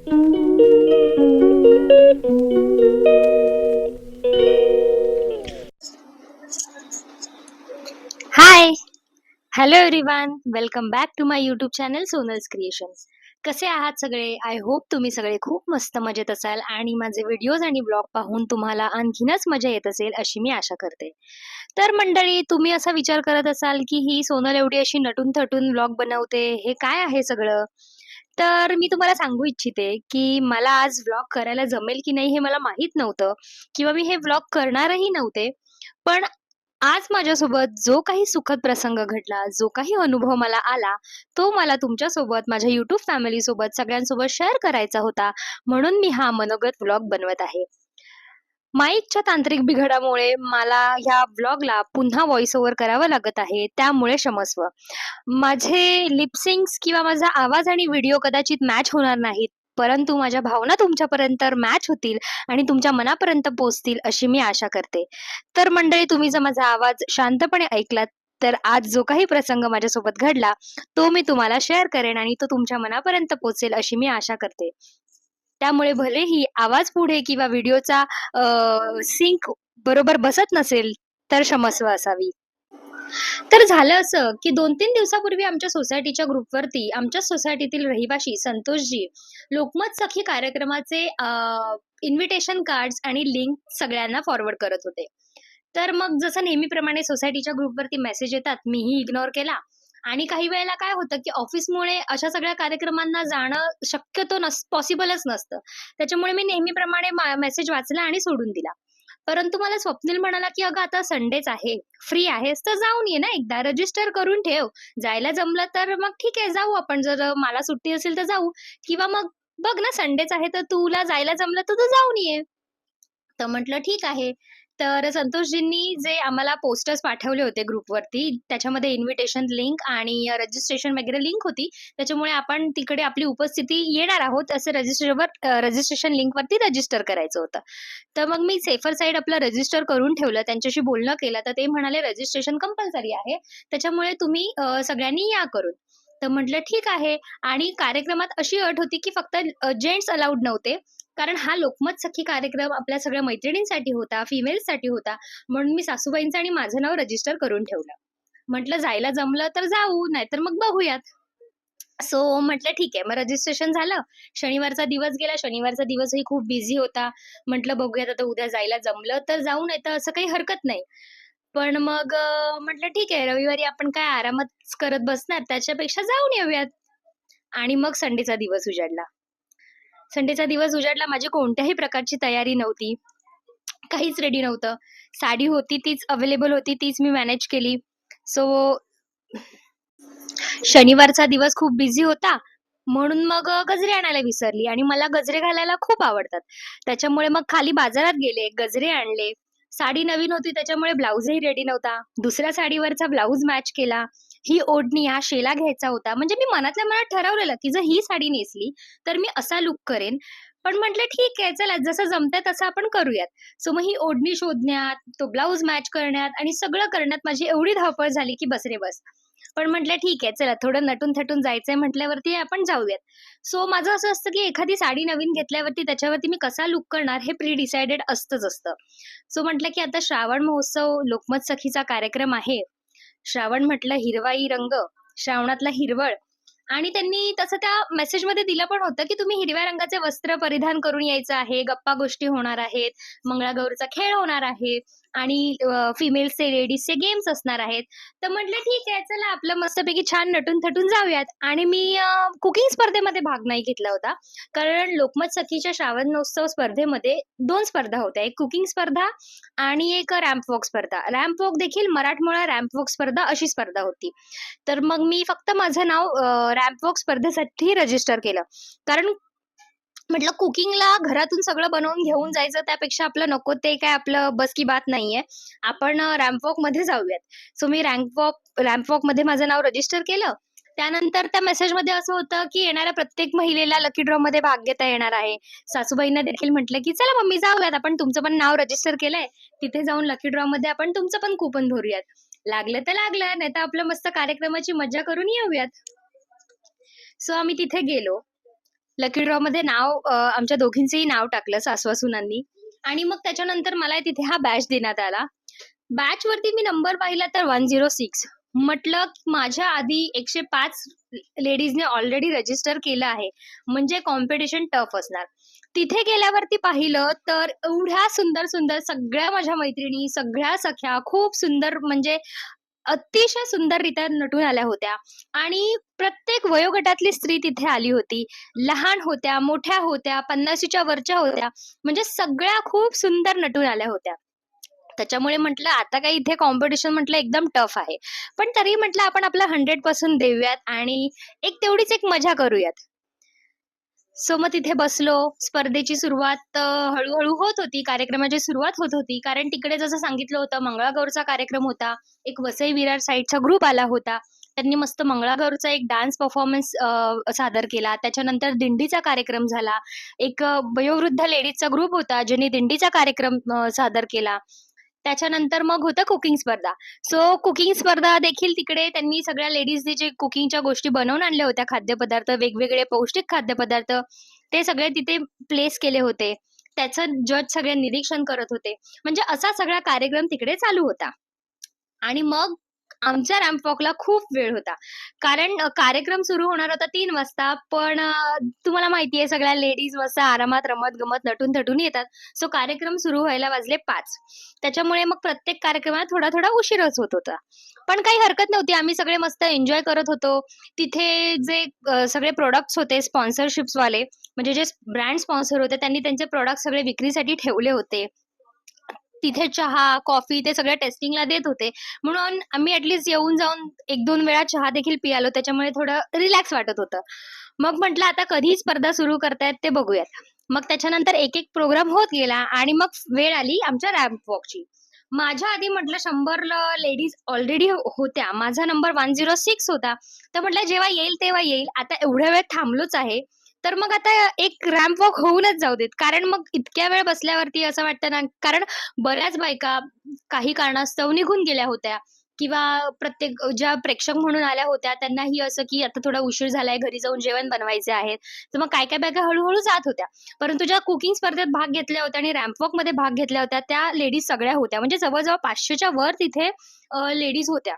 High! Hello everyone! Welcome back to my YouTube channel Sonal's creations. कसे आहात सगळे? I hope तुम्ही सगळे खूप मस्त मजेत असाल आणि माझे व्हिडिओज आणि ब्लॉग पाहून तुम्हाला आणखीनच मजा येत असेल अशी मी आशा करते. तर मंडळी, तुम्ही असा विचार करत असाल की ही सोनल एवढी अशी नटून-थटून ब्लॉग बनवते, हे काय आहे सगळं? तर मी तुम्हाला सांगू इच्छिते की मला आज व्लॉग करायला जमेल की नाही हे मला माहीत नव्हतं किंवा मी हे व्लॉग करणारही नव्हते. पण आज माझ्यासोबत जो काही सुखद प्रसंग घडला, जो काही अनुभव मला आला, तो मला तुमच्यासोबत, माझ्या YouTube फॅमिलीसोबत, सगळ्यांसोबत शेअर करायचा होता. म्हणून मी हा मनोगत व्लॉग बनवत आहे. माईकच्या तांत्रिक बिघाडामुळे मला ह्या व्लॉगला पुन्हा व्हॉईस ओव्हर करावं लागत आहे, त्यामुळे क्षमस्व. माझे लिप सिंक्स किंवा माझा आवाज आणि व्हिडिओ कदाचित मॅच होणार नाहीत, परंतु माझ्या भावना तुमच्यापर्यंत मॅच होतील आणि तुमच्या मनापर्यंत पोहोचतील अशी मी आशा करते. तर मंडळी, तुम्ही जर माझा आवाज शांतपणे ऐकलात, तर आज जो काही प्रसंग माझ्यासोबत घडला, तो मी तुम्हाला शेअर करेन आणि तो तुमच्या मनापर्यंत पोहोचेल अशी मी आशा करते. त्यामुळे भलेही आवाज पुढे किंवा व्हिडिओचा सिंक बरोबर बसत नसेल, तर क्षमस्व असावी. तर झालं असं, की 2-3 दिवसापूर्वी आमच्या सोसायटीच्या ग्रुपवरती आमच्याच सोसायटीतील रहिवासी संतोषजी लोकमत सखी कार्यक्रमाचे इन्व्हिटेशन कार्ड्स आणि लिंक सगळ्यांना फॉरवर्ड करत होते. तर मग जसं नेहमीप्रमाणे सोसायटीच्या ग्रुपवरती मेसेज येतात, मीही इग्नोर केला आणि काही वेळेला काय होतं, की ऑफिसमुळे अशा सगळ्या कार्यक्रमांना जाणं शक्यतो पॉसिबलच नसतं. त्याच्यामुळे मी नेहमीप्रमाणे मेसेज वाचला आणि सोडून दिला. परंतु मला स्वप्नील म्हणाला, की "अगं आता संडेच आहे, फ्री आहेस तर जाऊन ये ना एकदा, रजिस्टर करून ठेव. जायला जमलं तर मग ठीक आहे जाऊ आपण. जर मला सुट्टी असेल तर जाऊ किंवा मग बघ ना संडेच आहे तर तुला जायला जमलं तर तू जाऊन ये." तर म्हटलं ठीक आहे. तर संतोषजींनी जे आम्हाला पोस्टर्स पाठवले होते ग्रुपवरती, त्याच्यामध्ये इन्व्हिटेशन लिंक आणि रजिस्ट्रेशन वगैरे लिंक होती. त्याच्यामुळे आपण तिकडे आपली उपस्थिती येणार आहोत असं रजिस्ट्रेशन लिंकवरती रजिस्टर करायचं होतं. तर मग मी सेफर साइड आपलं रजिस्टर करून ठेवलं. त्यांच्याशी बोलणं केलं, तर ते म्हणाले रजिस्ट्रेशन कंपल्सरी आहे. त्याच्यामुळे तुम्ही सगळ्यांनी या करून. तर म्हटलं ठीक आहे आणि कार्यक्रमात अशी अट होती, की फक्त जेंट्स अलाउड नव्हते. कारण हा लोकमत सखी कार्यक्रम आपल्या सगळ्या मैत्रिणींसाठी होता, फिमेल्ससाठी होता. म्हणून मी सासूबाईंचं आणि माझं नाव रजिस्टर करून ठेवलं. म्हटलं जायला जमलं तर जाऊ, नाहीतर मग बघूयात. सो म्हटलं ठीक आहे. मग रजिस्ट्रेशन झालं. शनिवारचा दिवस गेला. शनिवारचा दिवसही खूप बिझी होता. म्हटलं बघूयात आता उद्या जायला जमलं तर जाऊ, नाहीतर असं काही हरकत नाही. पण मग म्हटलं ठीक आहे रविवारी आपण काय आरामच करत बसणार, त्याच्यापेक्षा जाऊन येऊयात. आणि मग संडेचा दिवस उजाडला. संडेचा दिवस उजाडला. माझी कोणत्याही प्रकारची तयारी नव्हती. काहीच रेडी नव्हतं. साडी होती तीच अवेलेबल होती, तीच मी मॅनेज केली. सो शनिवारचा दिवस खूप बिझी होता. म्हणून मग गजरे आणायला विसरली आणि मला गजरे घालायला खूप आवडतात. त्याच्यामुळे मग खाली बाजारात गेले, गजरे आणले. साडी नवीन होती त्याच्यामुळे ब्लाउजही रेडी नव्हता. दुसऱ्या साडीवरचा ब्लाउज मॅच केला. ही ओढणी, हा शेला घ्यायचा होता. म्हणजे मी मनातल्या मनात ठरवलेलं, की जर ही साडी नेसली, तर मी असा लूक करेन. पण म्हटलं ठीक आहे, चला जसं जमतंय तसं आपण करूयात. सो मग ही ओढणी शोधण्यात, तो ब्लाउज मॅच करण्यात आणि सगळं करण्यात माझी एवढी धावपळ झाली, की बस रे बस. पण म्हटलं ठीक आहे, चला थोडं नटून-थटून जायचंय म्हटल्यावरती आपण जाऊयात. सो माझं असं असतं, की एखादी साडी नवीन घेतल्यावरती त्याच्यावरती मी कसा लूक करणार हे प्री डिसाइडेड असतंच असतं. सो म्हटलं, की आता श्रावण महोत्सव लोकमत सखीचा कार्यक्रम आहे. श्रावण म्हटलं हिरवाई रंग, श्रावणातला हिरवळ आणि त्यांनी तसं त्या मेसेजमध्ये दिलं पण होतं, की तुम्ही हिरव्या रंगाचे वस्त्र परिधान करून यायचं आहे, गप्पा-गोष्टी होणार आहेत, मंगळागौरचा खेळ होणार आहे आणि फिमेल्सचे, लेडीजचे गेम्स असणार आहेत. तर म्हटलं ठीक आहे, चला आपलं मस्तपैकी छान नटून-थटून जाऊयात आणि मी कुकिंग स्पर्धेमध्ये भाग नाही घेतला होता. कारण लोकमत सखीच्या श्रावणोत्सव स्पर्धेमध्ये 2 स्पर्धा होत्या. एक कुकिंग स्पर्धा आणि एक रॅम्प वॉक स्पर्धा. रॅम्प वॉक देखील मराठमोळा रॅम्प वॉक स्पर्धा अशी स्पर्धा होती. तर मग मी फक्त माझं नाव रॅम्प वॉक स्पर्धेसाठी रजिस्टर केलं. कारण म्हटलं कुकिंगला घरातून सगळं बनवून घेऊन जायचं त्यापेक्षा आपलं नको ते काय आपलं बस की बात नाहीये. आपण रॅम्प वॉकमध्ये जाऊयात. सो मी रॅम्प वॉकमध्ये माझं नाव रजिस्टर केलं. त्यानंतर त्या मेसेजमध्ये असं होतं, की येणाऱ्या प्रत्येक महिलेला लकी ड्रॉमध्ये भाग घेता येणार आहे. सासूबाईंना देखील म्हटलं, की "चला मम्मी जाऊयात. आपण तुमचं पण नाव रजिस्टर केलंय. तिथे जाऊन लकी ड्रॉमध्ये आपण तुमचं पण कुपन भरूयात." लागलं तर लागलं, नाहीतर आपलं मस्त कार्यक्रमाची मज्जा करून येऊयात. सो आम्ही तिथे गेलो. लकी ड्रॉ मध्ये नाव आमच्या दोघींचंही नाव टाकलं सासू-सुनांनी. आणि मग त्याच्यानंतर मला तिथे हा बॅच देण्यात आला. बॅच वरती मी नंबर पाहिला तर 106. म्हटलं माझ्या आधी 105 लेडीजने ऑलरेडी रजिस्टर केलं आहे, म्हणजे कॉम्पिटिशन टफ असणार. तिथे गेल्यावरती पाहिलं तर एवढ्या सुंदर सुंदर सगळ्या माझ्या मैत्रिणी, सगळ्या सख्या खूप सुंदर, म्हणजे अतिशय सुंदररीत्या नटून आल्या होत्या. आणि प्रत्येक वयोगटातली स्त्री तिथे आली होती. लहान होत्या, मोठ्या होत्या, 50च्या वरच्या होत्या. म्हणजे सगळ्या खूप सुंदर नटून आल्या होत्या. त्याच्यामुळे म्हटलं आता काही इथे कॉम्पिटिशन म्हटलं एकदम टफ आहे. पण तरी म्हटलं आपण आपलं 100% देऊयात आणि तेवढीच एक मजा करूयात. सो मग तिथे बसलो. स्पर्धेची सुरुवात हळू होत होती. कार्यक्रमाची सुरुवात होत होती. कारण तिकडे जसं सांगितलं होतं मंगळागौरचा कार्यक्रम होता. एक वसई विरार साइडचा ग्रुप आला होता. त्यांनी मस्त मंगळागौरचा एक डान्स परफॉर्मन्स सादर केला. त्याच्यानंतर दिंडीचा कार्यक्रम झाला. एक वयोवृद्ध लेडीजचा ग्रुप होता, ज्यांनी दिंडीचा कार्यक्रम सादर केला. त्याच्यानंतर मग होतं कुकिंग स्पर्धा. सो कुकिंग स्पर्धा देखील तिकडे त्यांनी सगळ्या लेडीजनी जे कुकिंगच्या गोष्टी बनवून आणल्या होत्या, खाद्यपदार्थ, वेगवेगळे पौष्टिक खाद्यपदार्थ, ते सगळे तिथे प्लेस केले होते. त्याचं जज सगळे निरीक्षण करत होते. म्हणजे असा सगळा कार्यक्रम तिकडे चालू होता. आणि मग आमच्या रॅम्प वॉकला खूप वेळ होता. कारण कार्यक्रम सुरू होणार होता 3 वाजता. पण तुम्हाला माहिती आहे सगळ्या लेडीज मस्त आरामात रमत-गमत, नटून-थटून येतात. सो कार्यक्रम सुरू व्हायला वाजले 5. त्याच्यामुळे मग प्रत्येक कार्यक्रमाला थोडा-थोडा उशीरच होत होता. पण काही हरकत नव्हती. आम्ही सगळे मस्त एन्जॉय करत होतो. तिथे जे सगळे प्रॉडक्ट्स होते स्पॉन्सरशिप्सवाले, म्हणजे जे ब्रँड स्पॉन्सर होते, त्यांनी त्यांचे प्रॉडक्ट सगळे विक्रीसाठी ठेवले होते. तिथे चहा, कॉफी ते सगळं टेस्टिंगला देत होते. म्हणून आम्ही ॲटलीस्ट येऊन जाऊन 1-2 वेळा चहा देखील पियालो. त्याच्यामुळे थोडं रिलॅक्स वाटत होतं. मग म्हटलं आता कधी स्पर्धा सुरू करतायत ते बघूयात. मग त्याच्यानंतर एक-एक प्रोग्राम होत गेला आणि मग वेळ आली आमच्या रॅम्प वॉकची. माझ्या आधी म्हटलं 100 लेडीज ऑलरेडी होत्या. माझा नंबर 106 होता. तर म्हटलं जेव्हा येईल तेव्हा येईल. आता एवढ्या वेळ थांबलोच आहे. तर मग आता एक रॅम्प वॉक होऊनच जाऊ देत. कारण मग इतक्या वेळ बसल्यावरती असं वाटतं ना, कारण बऱ्याच बायका काही कारणास्तव निघून गेल्या होत्या किंवा प्रत्येक ज्या प्रेक्षक म्हणून आल्या होत्या त्यांनाही असं की आता थोडा उशीर झालाय, घरी जाऊन जेवण बनवायचे आहे. तर मग काय-काय बायका हळू जात होत्या. परंतु ज्या कुकिंग स्पर्धेत भाग घेतल्या होत्या आणि रॅम्प वॉकमध्ये भाग घेतल्या होत्या, त्या लेडीज सगळ्या होत्या. म्हणजे जवळ-जवळ 500च्या वर तिथे लेडीज होत्या.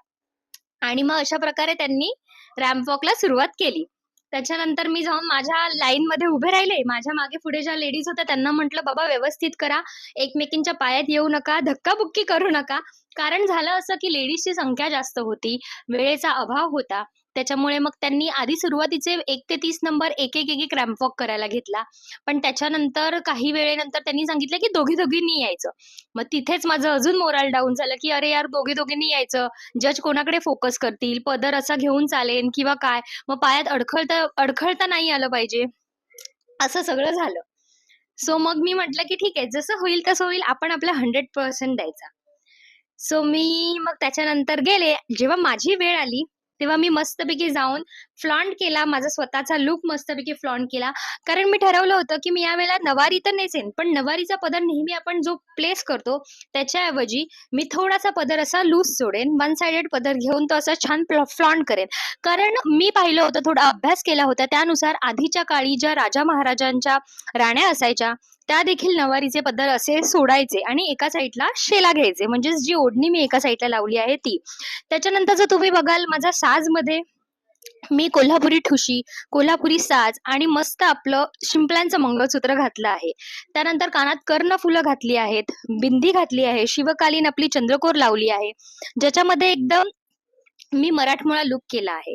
आणि मग अशा प्रकारे त्यांनी रॅम्प वॉकला सुरुवात केली. त्याच्यानंतर मी जाऊन माझ्या लाईनमध्ये उभे राहिले. माझ्या मागे-पुढे ज्या लेडीज होत्या त्यांना म्हटलं, "बाबा व्यवस्थित करा. एकमेकींच्या पायात येऊ नका, धक्काबुक्की करू नका." कारण झालं असं की लेडीजची संख्या जास्त होती, वेळेचा अभाव होता. त्याच्यामुळे मग त्यांनी आधी सुरुवातीचे 1 ते 30 नंबर एक रॅम्प वॉक करायला घेतला. पण त्याच्यानंतर काही वेळेनंतर त्यांनी सांगितलं की दोघी-दोघींनी यायचं. मग तिथेच माझं अजून मोराल डाऊन झालं की "अरे यार, दोघी-दोघींनी यायचं. जज कोणाकडे फोकस करतील, पदर असा घेऊन चालेन किंवा काय, मग पायात अडखळता अडखळता नाही आलं पाहिजे." असं सगळं झालं. सो मग मी म्हटलं, की ठीक आहे, जसं होईल तसं होईल. आपण आपला 100% द्यायचा. सो मी मग त्याच्यानंतर गेले. जेव्हा माझी वेळ आली, तेव्हा मी मस्तपैकी जाऊन फ्लॉन्ट केला. माझा स्वतःचा लूक मस्तपैकी फ्लॉन्ट केला. कारण मी ठरवलं होतं, की मी यावेळेला नवारी तर नेसेन, पण नवारीचा पदर नेहमी आपण जो प्लेस करतो, त्याच्याऐवजी मी थोडासा पदर असा लूज सोडेन. वन साइडेड पदर घेऊन तो असा छान फ्लॉन्ट करेन. कारण मी पाहिलं होतं, थोडा अभ्यास केला होता. त्यानुसार आधीच्या काळी ज्या राजा महाराजांच्या राण्या असायच्या, त्या देखील नवारीचे पदर असे सोडायचे आणि एका साइडला शेला घ्यायचे. म्हणजेच जी ओढणी मी एका साइडला लावली आहे ती. त्याच्यानंतर जर तुम्ही बघाल माझ्या साजमध्ये मी कोल्हापुरी ठुशी, कोल्हापुरी साज आणि मस्त आपलं शिंपल्यांचं मंगळसूत्र घातलं आहे. त्यानंतर कानात कर्णफुलं घातली आहेत, बिंदी घातली आहे, शिवकालीन आपली चंद्रकोर लावली आहे, ज्याच्यामध्ये एकदम मी मराठमोळा लूक केला आहे.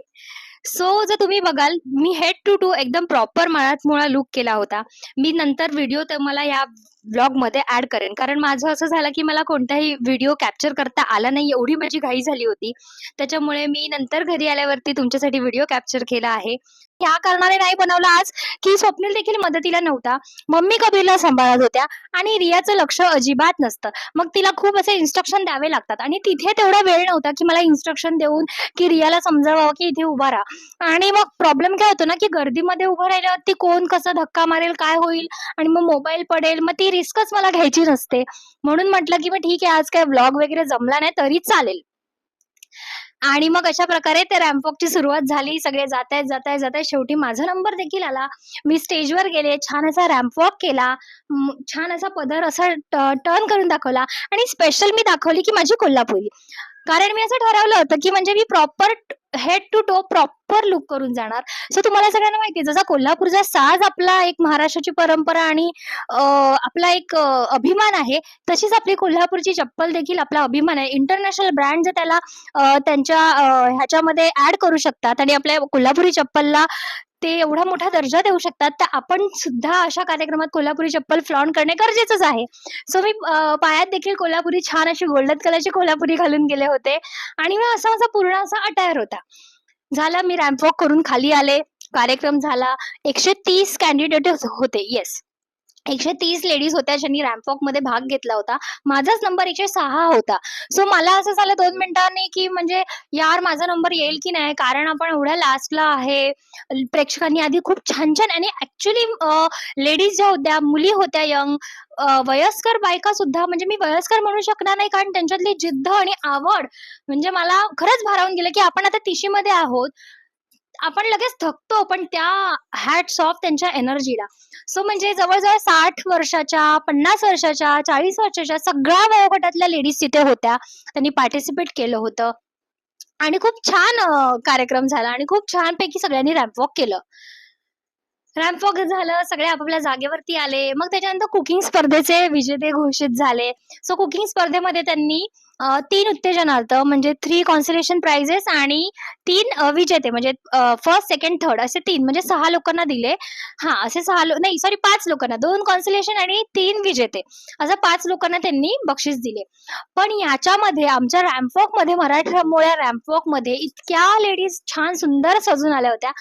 सो जर तुम्ही बघाल, मी हेड टू टू एकदम प्रॉपर मराठमोळा लूक केला होता. मी नंतर व्हिडिओ तुम्हाला या व्लॉगमध्ये ॲड करेन. कारण माझं असं झालं, की मला कोणताही व्हिडिओ कॅप्चर करता आला नाही, एवढी माझी घाई झाली होती. त्याच्यामुळे मी नंतर घरी आल्यावरती तुमच्यासाठी व्हिडिओ कॅप्चर केला आहे. ह्या कारणाने नाही बनवला आज, की स्वप्नील देखील मदतीला नव्हता. मम्मी कबीरला सांभाळत होत्या आणि रियाचं लक्ष अजिबात नसतं. मग तिला खूप असे इन्स्ट्रक्शन द्यावे लागतात आणि तिथे तेवढा वेळ नव्हता, की मला इन्स्ट्रक्शन देऊन, की रियाला समजावावं, की इथे उभा राहा. आणि मग प्रॉब्लेम काय होतो ना, की गर्दीमध्ये उभं राहिल्यावरती कोण कसा धक्का मारेल, काय होईल आणि मग मोबाईल पडेल, मग ती रिस्कच मला घ्यायची नसते. म्हणून म्हटलं, की मग ठीक आहे, आज काय व्लॉग वगैरे जमला नाही तरी चालेल. आणि मग अशा प्रकारे त्या रॅम्प वॉकची सुरुवात झाली. सगळे जातायत, जातायत, जातायत. शेवटी माझा नंबर देखील आला. मी स्टेजवर गेले, छान असा रॅम्प वॉक केला. छान असा पदर असा टर्न करून दाखवला आणि स्पेशल मी दाखवली की माझी कोल्हापुरी. कारण मी असं ठरवलं होतं की म्हणजे मी proper head to toe proper look करून जाणार. सो तुम्हाला सगळ्यांना माहिती आहे, जसा कोल्हापूरचा साज आपला एक महाराष्ट्राची परंपरा आणि आपला एक अभिमान आहे, तशीच आपली कोल्हापूरची चप्पल देखील आपला अभिमान आहे. इंटरनॅशनल ब्रँड त्याला त्यांच्या ह्याच्यामध्ये ऍड करू शकतात आणि आपल्या कोल्हापुरी चप्पलला ते एवढा मोठा दर्जा देऊ शकतात, तर आपण सुद्धा अशा कार्यक्रमात कोल्हापुरी चप्पल फ्लॉन्ट करणे गरजेचंच आहे. सो मी पायात देखील कोल्हापुरी छान अशी गोल्डन कलरची कोल्हापुरी घालून गेले होते आणि मग असा माझा पूर्ण असा अटायर होता. झालं, मी रॅम्प वॉक करून खाली आले. कार्यक्रम झाला. 130 कॅन्डिडेट होते. येस. 130 लेडीज होत्या ज्यांनी रॅम्प वॉक मध्ये भाग घेतला होता. माझाच नंबर 106 होता. सो मला असं झालं 2 मिनिटांनी की म्हणजे यार माझा नंबर येईल की नाही, कारण आपण एवढ्या लास्टला आहे. प्रेक्षकांनी आधी खूप छान छान आणि ऍक्च्युली लेडीज ज्या होत्या, मुली होत्या यंग, वयस्कर बायका सुद्धा, म्हणजे मी वयस्कर म्हणू शकणार नाही कारण त्यांच्यातली जिद्द आणि आवड म्हणजे मला खरंच भारावून गेलं की आपण आता तिशीमध्ये आहोत. आपण लगेच थकतो, पण त्या हॅट्स ऑफ त्यांच्या एनर्जीला. सो म्हणजे जवळ-जवळ 60 वर्षाच्या, 50 वर्षाच्या, 40 वर्षाच्या सगळ्या वयोगटातल्या लेडीज तिथे होत्या. त्यांनी पार्टिसिपेट केलं होतं आणि खूप छान कार्यक्रम झाला आणि खूप छानपैकी सगळ्यांनी रॅम्प वॉक केलं. रॅम्प वॉक झालं, सगळे आपापल्या जागेवरती आले. मग त्याच्यानंतर कुकिंग स्पर्धेचे विजेते घोषित झाले. सो कुकिंग स्पर्धेमध्ये त्यांनी 3 उत्तेजनार्थ म्हणजे 3 कॉन्सोलेशन प्राइजेस आणि 3 विजेते म्हणजे फर्स्ट, सेकंड, थर्ड असे 3 म्हणजे 6 लोकांना दिले. हां, असे 6 नाही सॉरी 5 लोकांना, 2 कॉन्सोलेशन आणि 3 विजेते. असं 5 लोकांना त्यांनी बक्षीस दिले. पण याच्यामध्ये आमच्या रॅम्प वॉकमध्ये, मराठमोळ्या रॅम्प वॉकमध्ये इतक्या लेडीज छान सुंदर सजून आल्या होत्या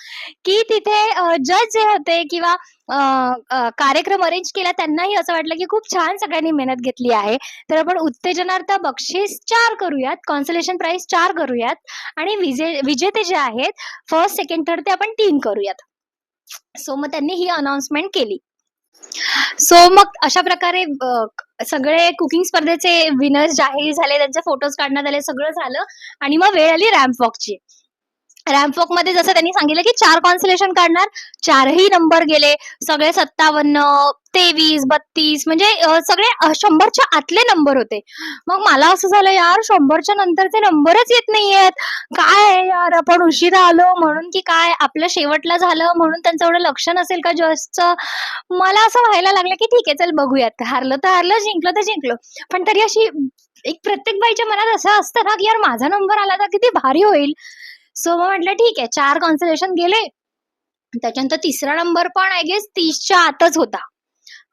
की तिथे जज जे होते किंवा कार्यक्रम अरेंज केला त्यांनाही असं वाटलं की खूप छान सगळ्यांनी मेहनत घेतली आहे. तर आपण उत्तेजनार्थ बक्षीस 4 करूयात, कॉन्सोलेशन प्राइज 4 करूयात आणि विजेते जे आहेत फर्स्ट, सेकंड, थर्ड ते आपण 3 करूयात. सो मग त्यांनी ही अनाउन्समेंट केली. सो मग अशा प्रकारे सगळे कुकिंग स्पर्धेचे विनर्स जाहीर झाले, त्यांचे फोटोज काढण्यात आले, सगळं झालं आणि मग वेळ आली रॅम्प वॉकची. रॅम्प वॉक मध्ये जसं त्यांनी सांगितलं की 4 कॉन्सोलेशन काढणार, 4ही नंबर गेले. सगळे 57, 23, 32 म्हणजे सगळे 100च्या आतले नंबर होते. मग मला असं झालं यार 100च्या नंतरचे नंबरच येत नाहीयेत. काय आहे यार, आपण उशिरा आलो म्हणून की काय, आपलं शेवटला झालं म्हणून त्यांचं एवढं लक्ष नसेल का जजचं. मला असं व्हायला लागलं की ठीक आहे चल बघूयात, हारलं तर हारलं, जिंकलं तर जिंकलं. पण तरी अशी एक प्रत्येक बाईच्या मनात असं असतं ना की यार माझा नंबर आला तर किती भारी होईल. सो मग म्हटलं ठीक आहे, 4 कॉन्सोलेशन गेले. त्याच्यानंतर तिसरा नंबर पण आय गेस 30च्या आतच होता.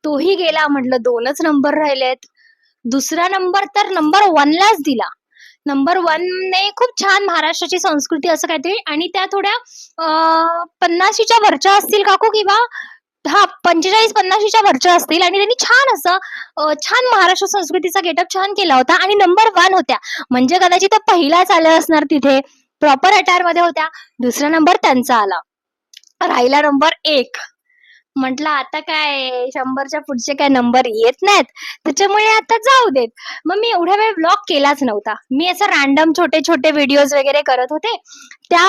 तोही गेला. म्हटलं 2च नंबर राहिलेत. दुसरा नंबर तर नंबर 1लाच दिला. नंबर 1ने खूप छान महाराष्ट्राची संस्कृती असं काहीतरी आणि त्या थोड्या 50च्या वरच्या असतील काकू किंवा हां, 45-50च्या वरच्या असतील आणि त्यांनी छान असं छान महाराष्ट्र संस्कृतीचा गेटअप छान केला होता आणि नंबर 1 होत्या. म्हणजे कदाचित त्या पहिलाच आल्या असणार तिथे. प्रॉपर अटायरमध्ये होत्या. दुसरा नंबर त्यांचा आला. राहिला नंबर 1. म्हटलं आता काय 100च्या पुढचे काय नंबर येत नाहीत, त्याच्यामुळे आता जाऊ देत. मग मी एवढ्या वेळ व्लॉग केलाच नव्हता. मी असं रॅन्डम छोटे-छोटे व्हिडिओज वगैरे करत होते. त्या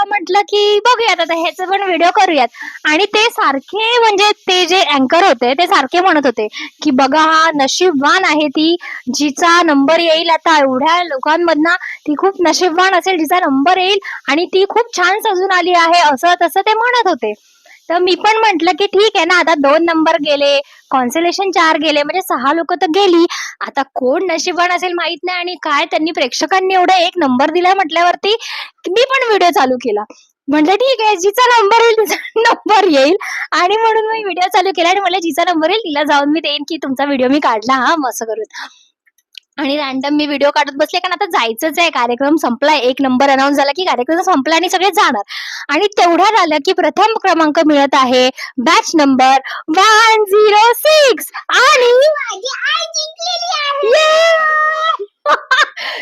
म्हटलं की बघूयात आता ह्याचे पण व्हिडिओ करूयात आणि ते सारखे म्हणजे ते जे अँकर होते ते सारखे म्हणत होते की बघा हा नशीबवान आहे ती, जिचा नंबर येईल आता एवढ्या लोकांमधनं ती खूप नशीबवान असेल जिचा नंबर येईल आणि ती खूप छान सजून आली आहे, असं तसं ते म्हणत होते. तर मी पण म्हटलं की ठीक आहे ना, आता 2 नंबर गेले, कॉन्सोलेशन 4 गेले म्हणजे 6 लोकं तर गेली. आता कोण नशीबवान असेल माहित नाही आणि काय त्यांनी प्रेक्षकांनी एवढा 1 नंबर दिलाय म्हटल्यावरती मी पण व्हिडिओ चालू केला. म्हटलं ठीक आहे, जिचा नंबर येईल तिचा नंबर येईल आणि म्हणून मी व्हिडिओ चालू केला आणि म्हटलं जिचा नंबर येईल तिला जाऊन मी देईन की तुमचा व्हिडिओ मी काढला हां, असं करून. आणि रॅन्डम मी व्हिडिओ काढत बसले कारण आता जायचंच आहे. कार्यक्रम संपलाय. 1 नंबर अनाउन्स झाला की कार्यक्रम संपला आणि सगळे जाणार. आणि तेवढ्यात आलं की प्रथम क्रमांक मिळत आहे बॅच नंबर 106 आणि माझी आई जिंकलेली आहे.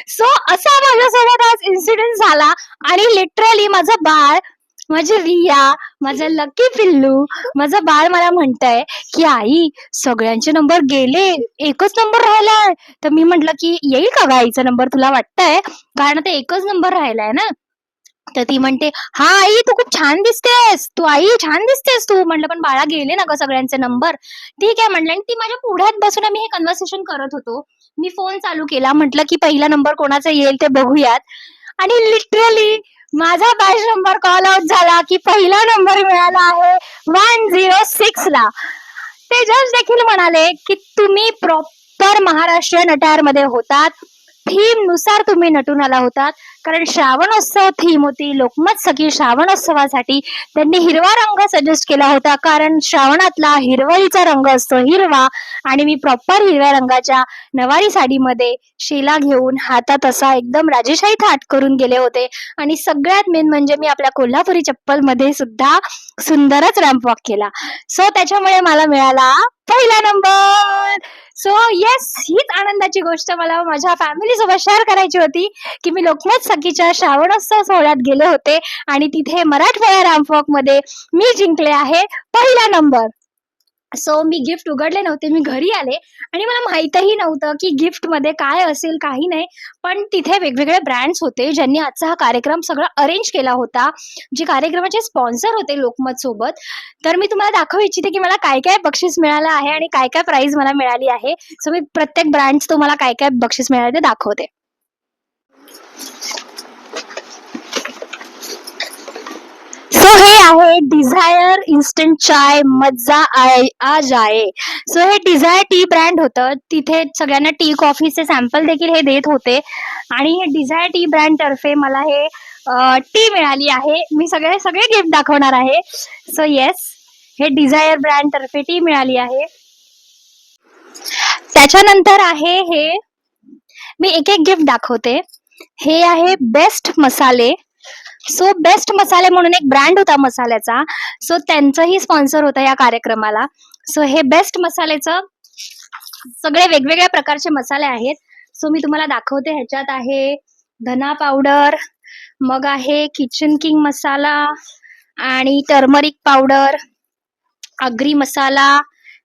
सो असा माझ्यासोबत आज इन्सिडेंट झाला आणि लिटरली माझं बाळ, माझी रिया, माझं लकी पिल्लू, माझं बाळ मला म्हणतंय की आई सगळ्यांचे नंबर गेले, एकच नंबर राहिलाय. तर मी म्हटलं की येईल का ग आईचा नंबर तुला वाटतंय? कारण आता एकच नंबर राहिलाय ना. तर ती म्हणते, "हा आई तू खूप छान दिसतेस. तू आई छान दिसतेस तू." म्हटलं, "पण बाळा गेले ना गं सगळ्यांचे नंबर." ठीक आहे म्हटलं आणि ती माझ्या पुढ्यात बसून आम्ही हे कन्व्हर्सेशन करत होतो. मी फोन चालू केला. म्हटलं, की पहिला नंबर कोणाचा येईल ते बघूयात आणि लिटरली माझा बॅच नंबर कॉल आउट झाला, की पहिला नंबर मिळाला आहे 106 ला. ते जज देखील म्हणाले, की तुम्ही प्रॉपर महाराष्ट्रीयन अटायरमध्ये होतात. थीम नुसार तुम्ही नटून आला होतात. कारण श्रावणोत्सव थीम होती. लोकमत सखी श्रावणोत्सवासाठी त्यांनी हिरवा रंग सजेस्ट केला होता. कारण श्रावणातला हिरवळीचा रंग असतो हिरवा आणि मी प्रॉपर हिरव्या रंगाच्या नवारी साडीमध्ये शेला घेऊन हातात असा एकदम राजेशाही थाट करून गेले होते. आणि सगळ्यात मेन म्हणजे मी आपल्या कोल्हापुरी चप्पलमध्ये सुद्धा सुंदरच रॅम्प वॉक केला. सो त्याच्यामुळे मला मिळाला पहिला नंबर. सो येस, हीच आनंदाची गोष्ट मला माझ्या फॅमिली सोबत शेअर करायची होती, की मी लोकमत सखीच्या श्रावणोत्सव सोहळ्यात गेले होते आणि तिथे मराठवाडा रॅम्प वॉक मध्ये मी जिंकले आहे पहिला नंबर. सो मी गिफ्ट उघडले नव्हते. मी घरी आले आणि मला माहीतही नव्हतं की गिफ्टमध्ये काय असेल, काही नाही. पण तिथे वेगवेगळे ब्रँड्स होते, ज्यांनी आजचा हा कार्यक्रम सगळा अरेंज केला होता. जे कार्यक्रमाचे स्पॉन्सर होते लोकमत सोबत. तर मी तुम्हाला दाखवू इच्छिते की मला काय-काय बक्षीस मिळालं आहे आणि काय-काय प्राइज मला मिळाली आहे. सो मी प्रत्येक ब्रँड्स तुम्हाला काय-काय बक्षीस मिळाले ते दाखवते. सो हे आहे डिझायर इन्स्टंट चाय मज्जा आ जाए. सो हे डिझायर टी ब्रँड होतं. तिथे सगळ्यांना टी कॉफीचे सॅम्पल देखील हे देत होते आणि हे डिझायर टी ब्रँड तर्फे मला हे टी मिळाली आहे. मी सगळे सगळे गिफ्ट दाखवणार आहे. सो येस, हे डिझायर ब्रँड तर्फे टी मिळाली आहे. त्याच्यानंतर आहे हे, मी एक एक गिफ्ट दाखवते. हे आहे बेस्ट मसाले. सो बेस्ट मसाले म्हणून एक ब्रँड होता मसाल्याचा. सो त्यांचंही स्पॉन्सर होतं या कार्यक्रमाला. सो हे बेस्ट मसाल्याचं सगळे वेगवेगळ्या प्रकारचे मसाले आहेत. सो मी तुम्हाला दाखवते. ह्याच्यात आहे धना पावडर, मग आहे किचन किंग मसाला आणि टर्मरिक पावडर, आगरी मसाला,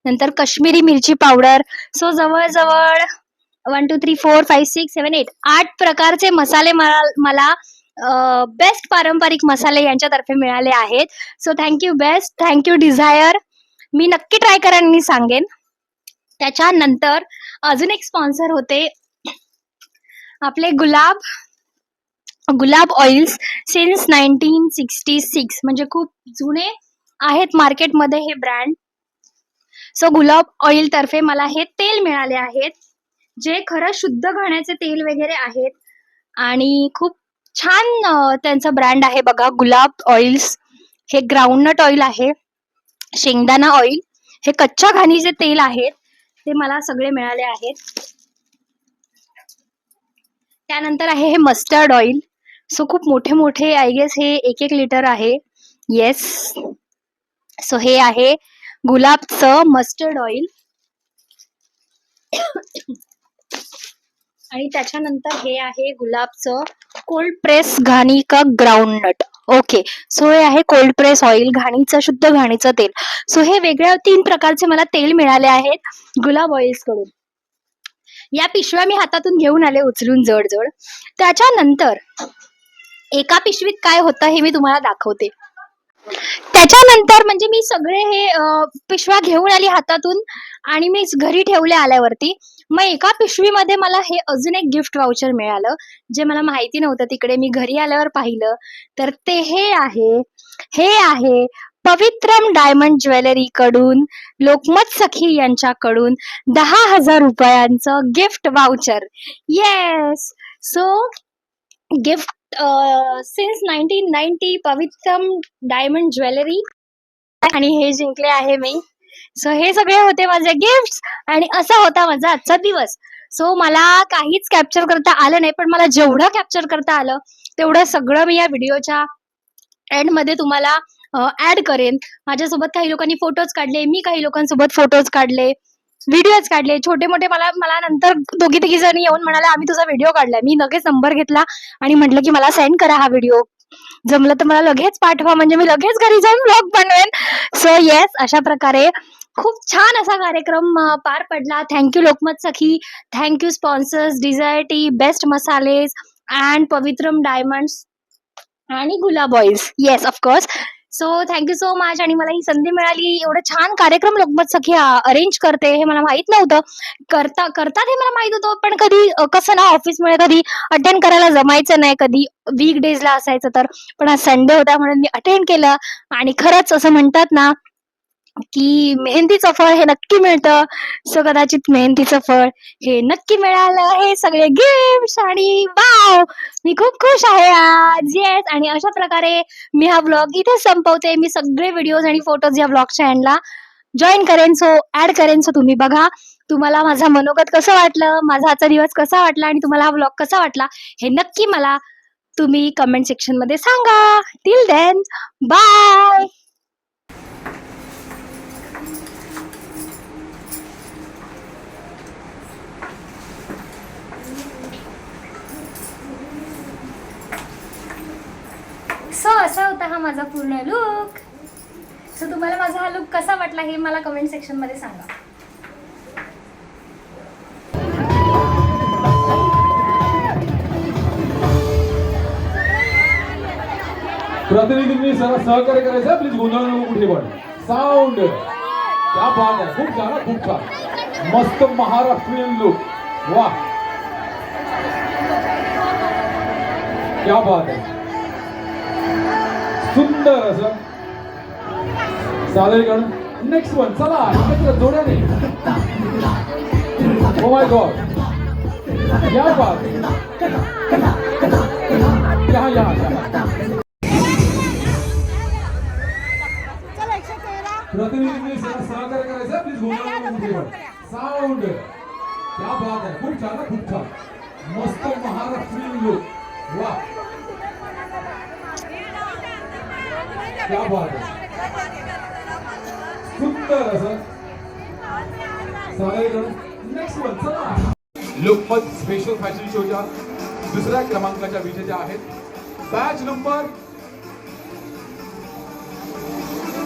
नंतर काश्मीरी मिरची पावडर. सो जवळ-जवळ 1, 2, 3, 4, 5, 6, 7, 8 प्रकारचे मसाले मला बेस्ट पारंपरिक मसाले यांच्यातर्फे मिळाले आहेत. So thank Best, thank Desire. मी नक्की ट्राय करेन आणि सांगेन. त्याच्यानंतर अजून एक स्पॉन्सर होते आपले गुलाब ऑइल्स सिन्स 1966, म्हणजे खूप जुने आहेत मार्केटमध्ये हे ब्रँड. सो गुलाब ऑइल तर्फे मला हे तेल मिळाले आहेत, जे खरं शुद्ध घाण्याचे तेल वगैरे आहेत आणि खूप छान त्यांचा ब्रँड आहे बघा गुलाब ऑइल्स. हे ग्राउंडनट ऑइल आहे, शेंगदाणा ऑइल, हे कच्च्या घाणीचे तेल आहेत, ते मला सगळे मिळाले आहेत. त्यानंतर आहे हे मस्टर्ड ऑइल. सो खूप मोठे मोठे आय गेस हे 1-1 लिटर आहे. येस, सो हे आहे गुलाबचं मस्टर्ड ऑइल. आणि त्याच्यानंतर हे आहे गुलाबचं कोल्ड प्रेस घाणी का ग्राउंडनट. ओके, सो हे आहे कोल्ड प्रेस ऑइल, घाणीचं शुद्ध घाणीचं तेल. सो हे वेगळ्या 3 प्रकारचे मला तेल मिळाले आहेत गुलाब ऑइल्स कडून. या पिशव्या मी हातातून घेऊन आले उचलून जड जड. त्याच्यानंतर एका पिशवीत काय होतं हे मी तुम्हाला दाखवते. त्याच्यानंतर म्हणजे मी सगळे हे पिशव्या घेऊन आली हातातून आणि मी घरी ठेवले आल्यावरती. मग एका पिशवीमध्ये मला हे अजून एक गिफ्ट वाउचर मिळालं, जे मला माहिती नव्हतं. तिकडे मी घरी आल्यावर पाहिलं तर ते हे आहे पवित्रम डायमंड ज्वेलरी कडून, लोकमत सखी यांच्याकडून 10,000 रुपयांचं gift voucher. Yes, so gift since 1990 Pavitram diamond jewellery आणि हे जिंकले आहे मी. सो हे सगळे होते माझे गिफ्ट आणि असा होता माझा आजचा दिवस. सो मला काहीच कॅप्चर करता आलं नाही, पण मला जेवढं कॅप्चर करता आलं तेवढं सगळं मी या व्हिडिओच्या एंड मध्ये तुम्हाला ऍड करेन. माझ्यासोबत काही लोकांनी फोटोज काढले, मी काही लोकांसोबत फोटोज काढले, व्हिडिओज काढले छोटे मोठे. मला नंतर 2-3 जणी येऊन म्हणाले आम्ही तुझा व्हिडिओ काढलाय. मी लगेच नंबर घेतला आणि म्हटलं की मला सेंड करा हा व्हिडिओ, जमलं तर मला लगेच पाठवा, म्हणजे मी लगेच घरी जाऊन ब्लॉग बनवेन. सो येस, अशा प्रकारे खूप छान असा कार्यक्रम पार पडला. Thank you Lokmat Sakhi, thank you sponsors, Desire tea, Best masalas and Pavitram diamonds आणि Gulab oils. Yes of course. So thank you so much. आणि मला ही संधी मिळाली, एवढं छान कार्यक्रम लोकमत सखी अरेंज करते हे मला माहित नव्हतं. करतात हे मला माहित होतं, पण कधी कसं ना ऑफिसमुळे कधी अटेंड करायला जमायचं नाही, कधी वीकडेजला असायचं तर. पण आज संडे होता म्हणून मी अटेंड केलं. आणि खरंच असं म्हणतात ना की मेहनतीचं फळ हे नक्की मिळतं. सो कदाचित मेहनतीचं फळ हे नक्की मिळालं. हे सगळे गिफ्ट्स आणि वाव, मी खूप खुश आहे आज. येस. आणि अशा प्रकारे मी हा व्लॉग इथे संपवते. मी सगळे व्हिडिओज आणि फोटोज या व्लॉगच्या एंडला जॉईन करेन, सो ऍड करेन. सो तुम्ही बघा तुम्हाला माझा मनोगत कसं वाटलं, माझा आजचा दिवस कसा वाटला आणि तुम्हाला हा व्लॉग कसा वाटला हे नक्की मला तुम्ही कमेंट सेक्शन मध्ये सांगा. Till then bye. सो असा होता हा माझा पूर्ण लुक. सो तुम्हाला माझा हा लुक कसा वाटला हे मला कमेंट सेक्शन मध्ये सांगा. प्रतिनिधींनी सहकार्य करायचं. प्लीज गोंधळ नको कुठे पण. साऊंड क्या बात आहे. खूप छान, खूप छान, मस्त महाराष्ट्रीयन लुक. वा, क्या बात आहे. सुंदर असं सादरीकरण. Next one. चला एकत्र जोड्याने. ओ माय गॉड, क्या बात आहे. प्रतिनिधींनी सहकार्य करायचं. प्लीज गोंधळ नको कुठे पण. साऊंड क्या बात आहे. खूप छान, खूप छान, मस्त महाराष्ट्रीयन लुक. वा, क्या बात आहे. सुंदर असं सादरीकरण. Next one. चला लोकमत स्पेशल फॅशन शोच्या दुसऱ्या क्रमांकाच्या विजेत्या आहेत. बॅच नंबर,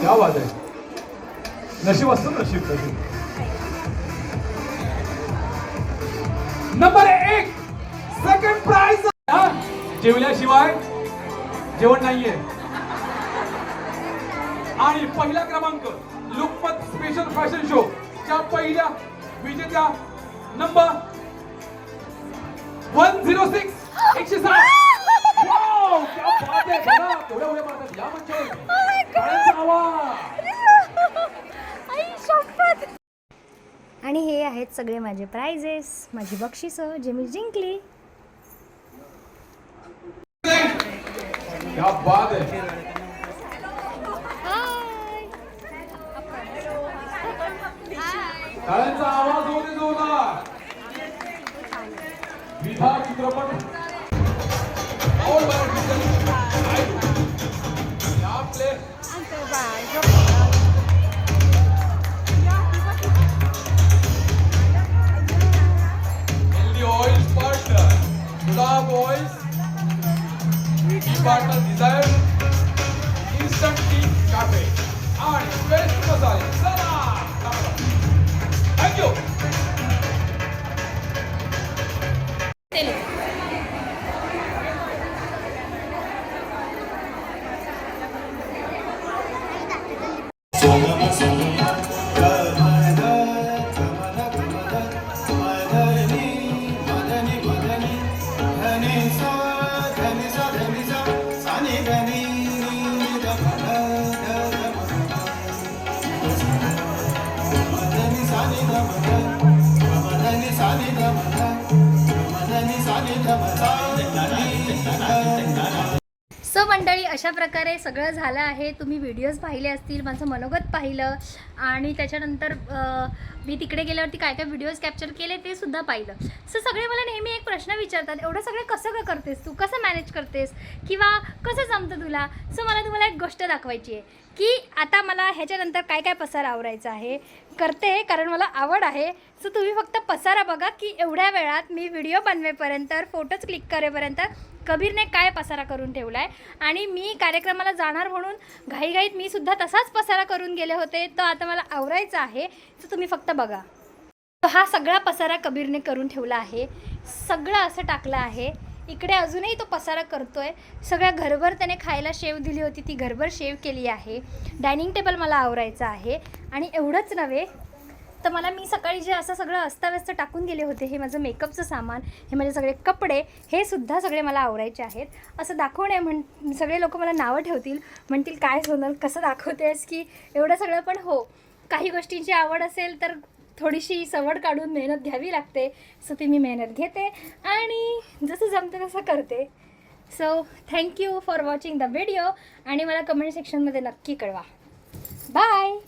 क्या बात आहे. नशीब असतं, नशीब. Number 1 second price. जेवल्याशिवाय जेवण नाहीये. आणि पहिला क्रमांक लोकमत स्पेशल फॅशन शो च्या पहिल्या विजेत्या नंबर 106 107. वाव, क्या बात आहे. बघा तेवढ्या उड्या मारतात या मंचावर. टाळ्यांचा आवाज. आणि हे आहेत सगळे माझे प्राइजेस, माझी बक्षिसं जे मी जिंकली. क्या बात है. टाळ्यांचा आवाज होते जोरदार. विधा चित्रपट और आपले healthy oils partner Gulab oils, beauty partner Desire, instant tea cafe आणि बेस्ट मसाले. चला थँक्यू. सो मंडळी, अशा प्रकारे सगळं झालं आहे. तुम्ही व्हिडिओज पाहिले असतील, माझं मनोगत पाहिलं आणि त्याच्यानंतर मी तिकडे गेल्यावरती काय काय व्हिडिओज कॅप्चर केले ते सुद्धा पाहिलं. सो सगळे मला नेहमी एक प्रश्न विचारतात, एवढं सगळं कसं करतेस तू, कसं मॅनेज करतेस किंवा कसं जमतं तुला. सो मला तुम्हाला एक गोष्ट दाखवायची आहे की आता मला ह्याच्यानंतर काय काय पसारा आवरायचा आहे. करते कारण मला आवड आहे. सो तुम्ही फक्त पसारा बघा की एवढ्या वेळात मी व्हिडिओ बनवेपर्यंत, फोटोज क्लिक करेपर्यंत कबीरने काय पसारा करून ठेवला आहे. आणि मी कार्यक्रमाला जाणार म्हणून घाईघाईत मी सुद्धा तसाच पसारा करून गेले होते. तो आता मला आवरायचा आहे, तर तुम्ही फक्त बघा. हा सगळा पसारा कबीरने करून ठेवला आहे, सगळं असं टाकलं आहे. इकडे अजूनही तो पसारा करतोय. सगळ्या घरभर त्याने खायला शेव दिली होती, ती घरभर शेव केली आहे. डायनिंग टेबल मला आवरायचं आहे. आणि एवढंच नव्हे तर मी सकाळी जे असं सगळं अस्ताव्यस्त टाकून गेले होते, हे माझं मेकअपचं सामान, हे माझे सगळे कपडे, हे सुद्धा सगळे मला आवरायचे आहेत. असं दाखवणे सगळे लोक मला नावं ठेवतील, म्हणतील काय सोनल कसं दाखवतेस की एवढं सगळं. पण हो, काही गोष्टींची आवड असेल तर थोडीशी सवड काढून मेहनत घ्यावी लागते. सो ती मी मेहनत घेते आणि जसं जमतं तसं करते. So thank you for watching the video आणि मला कमेंट सेक्शनमध्ये नक्की कळवा. बाय.